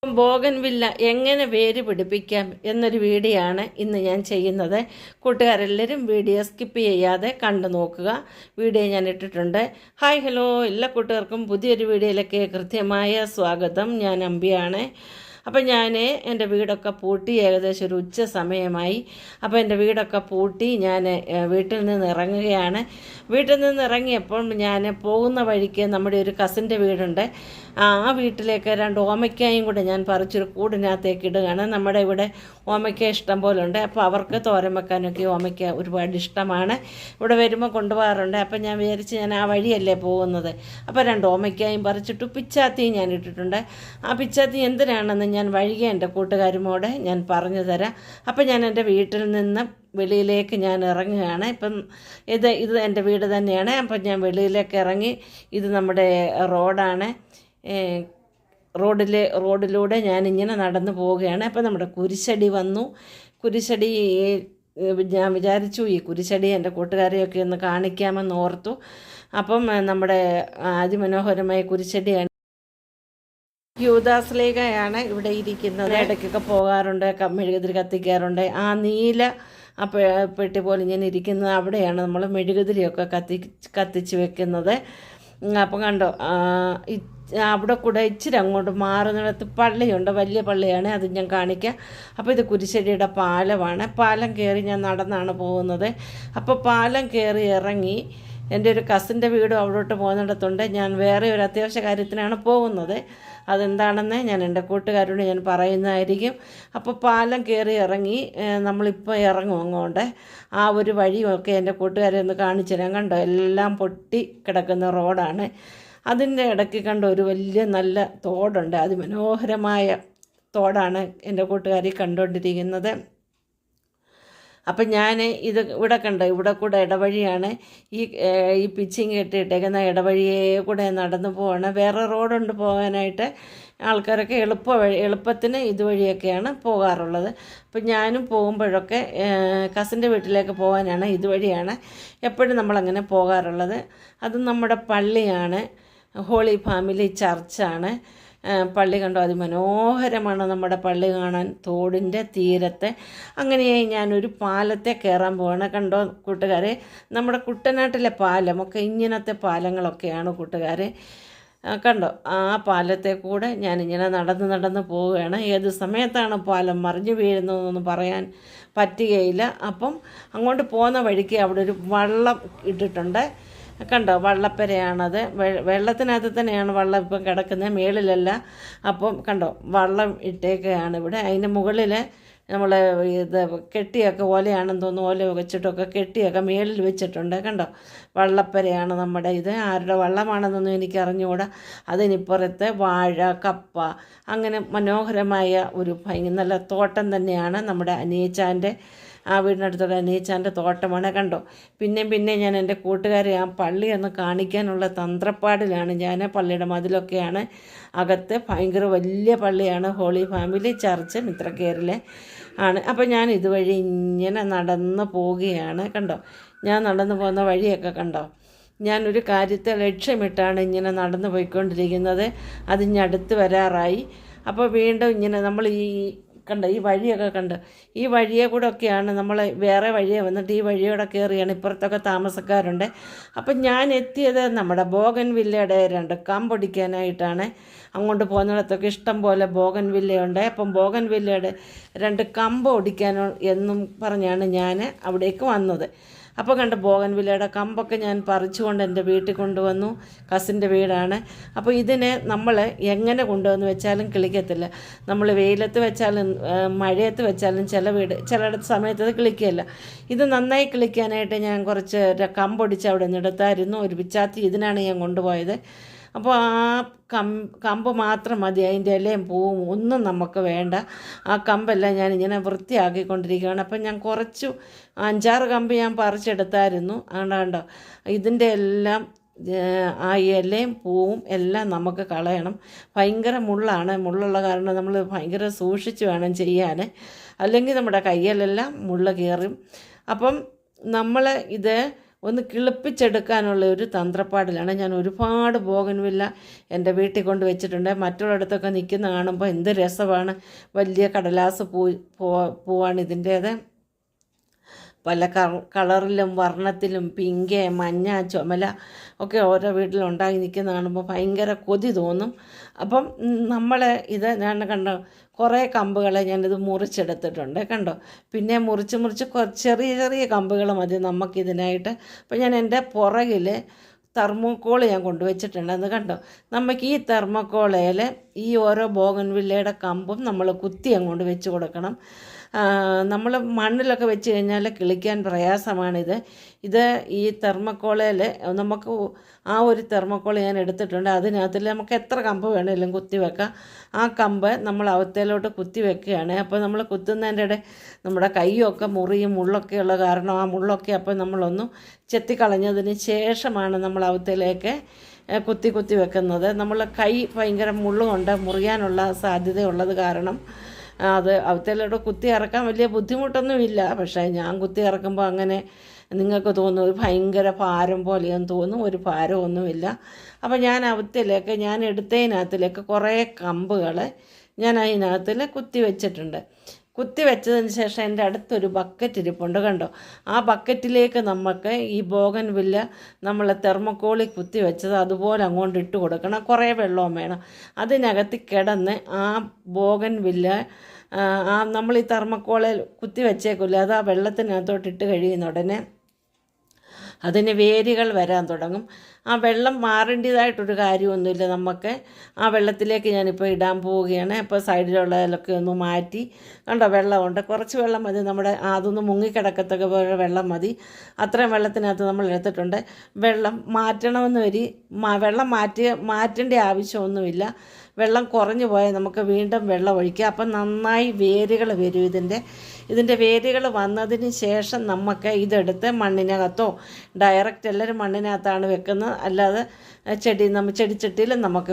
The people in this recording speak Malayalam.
ബോഗൻവില്ല എങ്ങനെ വേര് പിടിപ്പിക്കാം എന്നൊരു വീഡിയോ ആണ് ഇന്ന് ഞാൻ ചെയ്യുന്നത്. കൂട്ടുകാരെല്ലാവരും വീഡിയോ സ്കിപ്പ് ചെയ്യാതെ കണ്ടു നോക്കുക. വീഡിയോ ഞാൻ ഇട്ടിട്ടുണ്ട്. ഹായ് ഹലോ, എല്ലാ കൂട്ടുകാർക്കും പുതിയൊരു വീഡിയോയിലേക്ക് കൃത്യമായ സ്വാഗതം. ഞാൻ അമ്പിയാണ്. അപ്പം ഞാൻ എൻ്റെ വീടൊക്കെ പൂട്ടി ഏകദേശം ഒരു ഉച്ച സമയമായി. അപ്പോൾ എൻ്റെ വീടൊക്കെ പൂട്ടി ഞാൻ വീട്ടിൽ നിന്ന് ഇറങ്ങുകയാണ്. വീട്ടിൽ നിന്ന് ഇറങ്ങിയപ്പോൾ ഞാൻ പോകുന്ന വഴിക്ക് നമ്മുടെ ഒരു കസിൻ്റെ വീടുണ്ട്. ആ വീട്ടിലേക്ക് 2 ഓമയ്ക്കായും കൂടെ ഞാൻ പറിച്ചൊരു കൂടിനകത്തേക്ക് ഇടുകയാണ്. നമ്മുടെ ഇവിടെ ഓമയ്ക്ക ഇഷ്ടം പോലെ ഉണ്ട്. അപ്പോൾ അവർക്ക് തോരൻ വെക്കാനൊക്കെ ഓമയ്ക്ക ഒരുപാട് ഇഷ്ടമാണ്. ഇവിടെ വരുമ്പോൾ കൊണ്ടുപോകാറുണ്ട്. അപ്പം ഞാൻ വിചാരിച്ച് ഞാൻ ആ വഴിയല്ലേ പോകുന്നത്. അപ്പോൾ 2 ഓമയ്ക്കായും പറിച്ചിട്ടു. പിച്ചാത്തിയും ഞാൻ ഇട്ടിട്ടുണ്ട്. ആ പിച്ചാത്തി എന്തിനാണെന്ന് ഞാൻ വഴിയെ എൻ്റെ കൂട്ടുകാരുമോടെ ഞാൻ പറഞ്ഞു തരാം. അപ്പം ഞാൻ എൻ്റെ വീട്ടിൽ നിന്ന് വെളിയിലേക്ക് ഞാൻ ഇറങ്ങുകയാണ്. ഇപ്പം ഇത് എൻ്റെ വീട് തന്നെയാണ്. അപ്പം ഞാൻ വെളിയിലേക്ക് ഇറങ്ങി. ഇത് നമ്മുടെ റോഡാണ്. റോഡിലൂടെ ഞാനിങ്ങനെ നടന്നു പോവുകയാണ്. അപ്പം നമ്മുടെ കുരിശടി വന്നു. കുരിശടി ഞാൻ വിചാരിച്ചു ഈ കുരിശടി എൻ്റെ കൂട്ടുകാരെയൊക്കെ ഒന്ന് കാണിക്കാമെന്ന് ഓർത്തു. അപ്പം നമ്മുടെ അതിമനോഹരമായ കുരിശടിയാണ്. യൂദാസ്ലീഗയാണ് ഇവിടെ ഇരിക്കുന്നത്. ഇടയ്ക്കൊക്കെ പോകാറുണ്ട്, മെഴുകുതിരി കത്തിക്കാറുണ്ട്. ആ നീല പെട്ടി പോലെ ഇങ്ങനെ ഇരിക്കുന്നത് അവിടെയാണ് നമ്മൾ മെഴുകുതിരിയൊക്കെ കത്തിച്ച് വെക്കുന്നത്. അപ്പം കണ്ടോ, അവിടെ കൂടെ ഇച്ചിരി അങ്ങോട്ട് മാറുന്നിടത്ത് പള്ളിയുണ്ട്, വലിയ പള്ളിയാണ്. അത് ഞാൻ കാണിക്കാം. അപ്പോൾ ഇത് കുരിശടിയുടെ പാലമാണ്. പാലം കയറി ഞാൻ നടന്നാണ് പോകുന്നത്. അപ്പോൾ പാലം കയറി ഇറങ്ങി എൻ്റെ ഒരു കസിൻ്റെ വീടും അവിടോട്ട് പോകുന്നിടത്തുണ്ട്. ഞാൻ വേറെ ഒരു അത്യാവശ്യ കാര്യത്തിനാണ് പോകുന്നത്. അതെന്താണെന്ന് ഞാൻ എൻ്റെ കൂട്ടുകാരോട് ഞാൻ പറയുന്നതായിരിക്കും. അപ്പോൾ പാലം കയറി ഇറങ്ങി നമ്മളിപ്പോൾ ഇറങ്ങും അങ്ങോട്ട്. ആ ഒരു വഴിയൊക്കെ എൻ്റെ കൂട്ടുകാരെ ഒന്ന് കാണിച്ചു തരാം. കണ്ടോ, എല്ലാം പൊട്ടി കിടക്കുന്ന റോഡാണ്. അതിൻ്റെ ഇടയ്ക്ക് കണ്ടോ ഒരു വലിയ നല്ല തോടുണ്ട്. അതിമനോഹരമായ തോടാണ് എൻ്റെ കൂട്ടുകാരി കണ്ടുകൊണ്ടിരിക്കുന്നത്. അപ്പം ഞാൻ ഇവിടെ കണ്ടോ, ഇവിടെ കൂടെ ഇടവഴിയാണ്. ഈ പിച്ചിങ് കെട്ടിയിട്ടേക്കുന്ന ഇടവഴിയെ കൂടെ നടന്നു പോവാണ്. വേറെ റോഡുണ്ട് പോകാനായിട്ട്. ആൾക്കാരൊക്കെ എളുപ്പത്തിന് ഇതുവഴിയൊക്കെയാണ് പോകാറുള്ളത്. അപ്പം ഞാനും പോകുമ്പോഴൊക്കെ കസിൻ്റെ വീട്ടിലേക്ക് പോകാനാണ് ഇതുവഴിയാണ് എപ്പോഴും നമ്മളങ്ങനെ പോകാറുള്ളത്. അത് നമ്മുടെ പള്ളിയാണ്, ഹോളി ഫാമിലി ചർച്ചാണ്. പള്ളി കണ്ടോ, അതിമനോഹരമാണ് നമ്മുടെ പള്ളി കാണാൻ. തോടിൻ്റെ തീരത്തെ അങ്ങനെയായി ഞാനൊരു പാലത്തെ കയറാൻ പോവാണ്. കണ്ടോ കൂട്ടുകാരെ, നമ്മുടെ കുട്ടനാട്ടിലെ പാലമൊക്കെ ഇങ്ങനത്തെ പാലങ്ങളൊക്കെയാണ് കൂട്ടുകാരെ. കണ്ടോ, ആ പാലത്തെ കൂടെ ഞാനിങ്ങനെ നടന്ന് പോവുകയാണ്. ഏത് സമയത്താണ് പാലം മറിഞ്ഞു വീഴുന്നതെന്നൊന്നും പറയാൻ പറ്റുകയില്ല. അപ്പം അങ്ങോട്ട് പോകുന്ന വഴിക്ക് അവിടെ ഒരു വള്ളം ഇട്ടിട്ടുണ്ട്. കണ്ടോ, വള്ളപ്പരയാണത്. വെള്ളത്തിനകത്ത് തന്നെയാണ് വള്ളം ഇപ്പം കിടക്കുന്നത്, മേളിലല്ല. അപ്പം കണ്ടോ, വള്ളം ഇട്ടേക്കുകയാണ് ഇവിടെ. അതിൻ്റെ മുകളിൽ നമ്മൾ ഇത് കെട്ടിയൊക്കെ ഓലയാണെന്ന് തോന്നുന്നു, ഓല വെച്ചിട്ടൊക്കെ കെട്ടിയൊക്കെ മേളിൽ വെച്ചിട്ടുണ്ട്. കണ്ടോ, വള്ളപ്പരയാണ് നമ്മുടെ ഇത്. ആരുടെ വള്ളമാണെന്നൊന്നും എനിക്ക് അറിഞ്ഞുകൂടാ. അതിനിപ്പുറത്ത് വാഴ, കപ്പ, അങ്ങനെ മനോഹരമായ ഒരു നല്ല തോട്ടം തന്നെയാണ് നമ്മുടെ അനിയച്ചാൻ്റെ. ആ വീടിനടുത്തുള്ള അനിയച്ചാൻ്റെ തോട്ടമാണ്. കണ്ടോ, പിന്നെ ഞാൻ എൻ്റെ കൂട്ടുകാരെ ആ പള്ളി ഒന്ന് കാണിക്കാനുള്ള തന്ത്രപ്പാടിലാണ് ഞാൻ. പള്ളിയുടെ മതിലൊക്കെയാണ് അകത്ത്. ഭയങ്കര വലിയ പള്ളിയാണ്, ഹോളി ഫാമിലി ചർച്ച് മിത്രക്കേരിലെ ആണ്. അപ്പോൾ ഞാൻ ഇതുവഴി ഇങ്ങനെ നടന്ന് പോവുകയാണ്. കണ്ടോ, ഞാൻ നടന്നു പോകുന്ന വഴിയൊക്കെ കണ്ടോ. ഞാനൊരു കാര്യത്തെ ലക്ഷ്യമിട്ടാണ് ഇങ്ങനെ നടന്നു പോയിക്കൊണ്ടിരിക്കുന്നത്. അതിഞ്ഞടുത്ത് വരാറായി. അപ്പോൾ വീണ്ടും ഇങ്ങനെ നമ്മൾ കണ്ടോ, ഈ വഴിയൊക്കെ കണ്ട് ഈ വഴിയെ കൂടെ ഒക്കെയാണ് നമ്മൾ വേറെ വഴിയെ വന്നിട്ട് ഈ വഴിയോടെ കയറിയാണ്. ഇപ്പുറത്തൊക്കെ താമസക്കാരുണ്ട്. അപ്പം ഞാൻ എത്തിയത് നമ്മുടെ ബോഗൻവില്ലയുടെ 2 കമ്പൊടിക്കാനായിട്ടാണ്. അങ്ങോട്ട് പോകുന്നിടത്തൊക്കെ ഇഷ്ടം പോലെ ബോഗൻവില്ലയുണ്ട്. അപ്പം ബോഗൻവില്ലയുടെ 2 കമ്പ് ഒടിക്കാനോ എന്നും പറഞ്ഞാണ് ഞാൻ അവിടേക്ക് വന്നത്. അപ്പോൾ കണ്ട് ബോഗൻവില്ലയുടെ കമ്പൊക്കെ ഞാൻ പറിച്ചുകൊണ്ട് എൻ്റെ വീട്ടിൽ കൊണ്ടുവന്നു. കസിൻ്റെ വീടാണ്. അപ്പോൾ ഇതിനെ നമ്മൾ എങ്ങനെ കൊണ്ടുവന്ന് വെച്ചാലും കിളിക്കത്തില്ല. നമ്മൾ വെയിലത്ത് വെച്ചാലും മഴയത്ത് വെച്ചാലും ചില സമയത്ത് അത് കിളിക്കുകയില്ല. ഇത് നന്നായി കിളിക്കാനായിട്ട് ഞാൻ കുറച്ച് കമ്പൊടിച്ച് അവിടെ നിന്ന് എടുത്തായിരുന്നു. ഒരു പിച്ചാത്തി ഇതിനാണ് ഞാൻ കൊണ്ടുപോയത്. അപ്പോൾ ആ കമ്പ് മാത്രം മതി, അതിൻ്റെ ഇലയും പൂവും ഒന്നും നമുക്ക് വേണ്ട. ആ കമ്പെല്ലാം ഞാനിങ്ങനെ വൃത്തിയാക്കിക്കൊണ്ടിരിക്കുകയാണ്. അപ്പം ഞാൻ 5-6 കമ്പ് ഞാൻ പറിച്ചെടുത്തായിരുന്നു. കണ്ടോ, ഇതിൻ്റെ എല്ലാം ആ ഇലയും പൂവും എല്ലാം നമുക്ക് കളയണം. ഭയങ്കര മുള്ളുള്ള കാരണം നമ്മൾ ഭയങ്കര സൂക്ഷിച്ച് വേണം ചെയ്യാൻ, അല്ലെങ്കിൽ നമ്മുടെ കയ്യിലെല്ലാം മുള്ള് കയറും. അപ്പം നമ്മൾ ഇത് ഒന്ന് കിളിപ്പിച്ചെടുക്കാനുള്ള ഒരു തന്ത്രപ്പാടിലാണ്. ഞാൻ ഒരുപാട് ബോഗൺവില്ല എൻ്റെ വീട്ടിൽ കൊണ്ട് വെച്ചിട്ടുണ്ട്. മറ്റുള്ളിടത്തൊക്കെ നിൽക്കുന്ന കാണുമ്പോൾ എന്ത് രസമാണ്. വലിയ കടലാസ് പൂവാണ് ഇതിൻ്റേത്. പല കളറിലും വർണ്ണത്തിലും പിങ്ക്, മഞ്ഞ, ചുമല ഒക്കെ ഓരോ വീട്ടിലുണ്ടായി നിൽക്കുന്ന കാണുമ്പോൾ ഭയങ്കര കൊതി തോന്നും. അപ്പം നമ്മൾ ഇത് ഞാൻ കണ്ടോ കുറേ കമ്പുകളെ ഞാനിത് മുറിച്ചെടുത്തിട്ടുണ്ട് കണ്ടോ. പിന്നെ മുറിച്ച് ചെറിയ ചെറിയ കമ്പുകൾ മതി നമുക്കിതിനായിട്ട്. അപ്പം ഞാൻ എൻ്റെ പുറകിൽ തെർമോക്കോൾ ഞാൻ കൊണ്ടുവച്ചിട്ടുണ്ടെന്ന് കണ്ടോ. നമുക്ക് ഈ തെർമോക്കോളയിൽ ഈ ഓരോ ബോഗൺവില്ലയുടെ കമ്പും നമ്മൾ കുത്തി അങ്ങോട്ട് വെച്ച് കൊടുക്കണം. നമ്മൾ മണ്ണിലൊക്കെ വെച്ച് കഴിഞ്ഞാൽ കിളിക്കാൻ പ്രയാസമാണിത്. ഈ തെർമോക്കോളയിൽ നമുക്ക് ആ ഒരു തെർമോക്കോൾ ഞാൻ എടുത്തിട്ടുണ്ട്. അതിനകത്തിൽ നമുക്ക് എത്ര കമ്പ് വേണമെങ്കിലും കുത്തി വെക്കാം. ആ കമ്പ് നമ്മൾ അവത്തേലോട്ട് കുത്തി വെക്കുകയാണ്. അപ്പോൾ നമ്മൾ കുത്തുന്നതിൻ്റെ ഇടയിൽ നമ്മുടെ കൈയൊക്കെ മുറിയും മുള്ളൊക്കെ ഉള്ള കാരണം ആ മുള്ളൊക്കെ അപ്പോൾ നമ്മളൊന്ന് ചെത്തിക്കളഞ്ഞതിന് ശേഷമാണ് നമ്മൾ അവത്തേലേക്ക് കുത്തി വെക്കുന്നത്. നമ്മൾ കൈ ഭയങ്കര മുള്ളുകൊണ്ട് മുറിയാനുള്ള സാധ്യതയുള്ളത് കാരണം അത് അവത്തേലോട്ട് കുത്തി ഇറക്കാൻ വലിയ ബുദ്ധിമുട്ടൊന്നുമില്ല. പക്ഷേ ഞാൻ കുത്തി ഇറക്കുമ്പോൾ അങ്ങനെ നിങ്ങൾക്ക് തോന്നും ഒരു ഭയങ്കര ഭാരം പോലെയൊന്നും തോന്നും. ഒരു ഭാരമൊന്നുമില്ല. അപ്പോൾ ഞാൻ അവത്തിലേക്ക് ഞാൻ എടുത്തതിനകത്തിലേക്ക് കുറേ കമ്പുകൾ ഞാൻ അതിനകത്തിൽ കുത്തി വെച്ചിട്ടുണ്ട്. കുത്തി വെച്ചതിന് ശേഷം എൻ്റെ അടുത്തൊരു ബക്കറ്റ് ഇരിപ്പുണ്ട് കണ്ടോ. ആ ബക്കറ്റിലേക്ക് നമുക്ക് ഈ ബോഗൺവില്ല നമ്മൾ തെർമോക്കോളിൽ കുത്തി വെച്ചത് അതുപോലെ അങ്ങോട്ട് ഇട്ട് കൊടുക്കണം. കുറേ വെള്ളവും വേണം. അതിനകത്ത് കിടന്ന് ആ ബോഗൺവില്ല നമ്മൾ ഈ തെർമോക്കോളിൽ കുത്തി വെച്ചേക്കില്ല, അത് ആ വെള്ളത്തിനകത്തോട്ട് ഇട്ട് കഴിയുന്ന ഉടനെ അതിന് വേരുകൾ വരാൻ തുടങ്ങും. ആ വെള്ളം മാറേണ്ടതായിട്ടൊരു കാര്യമൊന്നുമില്ല. നമുക്ക് ആ വെള്ളത്തിലേക്ക് ഞാനിപ്പോൾ ഇടാൻ പോവുകയാണ്. അപ്പോൾ സൈഡിലുള്ളതിലൊക്കെ ഒന്ന് മാറ്റി കണ്ടോ വെള്ളമുണ്ട്. കുറച്ച് വെള്ളം മതി, നമ്മുടെ അതൊന്ന് മുങ്ങിക്കിടക്കത്തൊക്കെ പോലെ വെള്ളം മതി. അത്രയും വെള്ളത്തിനകത്ത് നമ്മൾ എടുത്തിട്ടുണ്ട്. വെള്ളം മാറ്റണമെന്ന് വെള്ളം മാറ്റേണ്ട ആവശ്യമൊന്നുമില്ല. വെള്ളം കുറഞ്ഞു പോയാൽ നമുക്ക് വീണ്ടും വെള്ളം ഒഴിക്കുക. അപ്പം നന്നായി വേരുകൾ വരും. ഇതിൻ്റെ വേരുകൾ വന്നതിന് ശേഷം നമുക്ക് ഇതെടുത്ത് മണ്ണിനകത്തോ ഡയറക്റ്റ് എല്ലാവരും മണ്ണിനകത്താണ് വെക്കുന്നത്, അല്ലാതെ ചെടിച്ചട്ടിയിലും നമുക്ക്